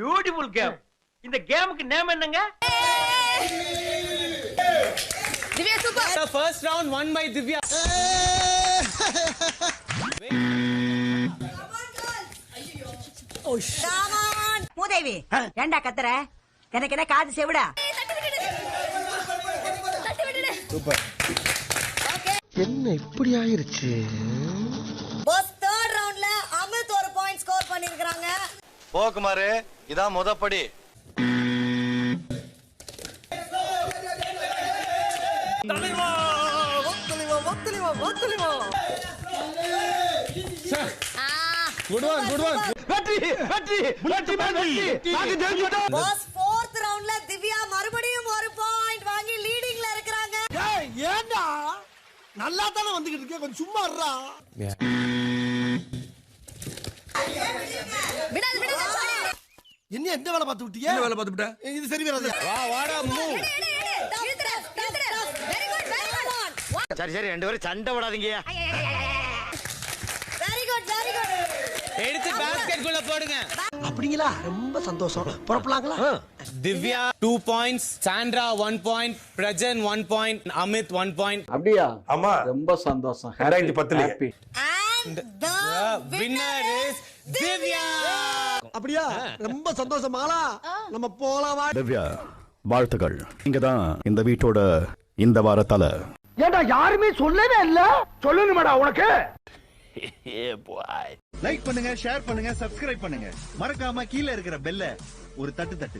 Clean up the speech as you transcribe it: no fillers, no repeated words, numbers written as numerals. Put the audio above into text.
Beautiful game. இந்த கேமுக்கு name என்னங்க? Divya super. The first round won by Divya. Come on. மூதேவி ஏண்டா கத்துற? எனக்கு என்ன காது செவிடா? என்ன இப்படி ஆயிருச்சு? பாஸ் third roundல அமித் ஒரு பாயிண்ட் ஸ்கோர் பண்ணிருக்காங்க. போகுமாரு இதான் முதப்படி. Good one, good one. வெற்றி வெற்றி வெற்றி வெற்றி. நாங்க ஜெயிச்சிட்டோம். பாஸ் fourth roundல திவ்யா மறுபடியும் ஒரு பாயிண்ட் வாங்கி லீடிங்ல இருக்காங்க. ஏய் ஏண்டா நல்லா தான வந்துகிட்டு இருக்கே கொஞ்சம் சும்மா இருடா. விடாத என்ன எந்த வேலை பார்த்து விட்டீங்க? என்ன வேலை பார்த்து விட்ட? இது சரி வராது. Wow, what a move. Very good. சரி சரி ரெண்டு பேரும் சண்டை விடாதீங்க. Very good very good. எடுத்து பாஸ்கெட் குள்ள போடுங்க. அப்படிங்களா? ரொம்ப சந்தோஷம். புறப்பலாங்களா? Divya 2 points, Sandra 1 point, Prajan 1 point, Amit 1 point. அப்படியா? ஆமா. ரொம்ப சந்தோஷம். 2010 Happy. And the Winner is Divya. அப்படியா? ரொம்ப சந்தோஷம் மாலா. நம்ம போலாமா? திவ்யா வாழ்த்துக்கள். நீங்க தான் இந்த வீட்டோட இந்த வாரத்தால. ஏண்டா யாருமே சொல்லவே இல்ல? சொல்லணுமாடா உனக்கு? லைக் பண்ணுங்க, ஷேர் பண்ணுங்க, சப்ஸ்கிரைப் பண்ணுங்க. மறக்காம கீழ இருக்கிற பெல்ல ஒரு தட்டு தட்டு.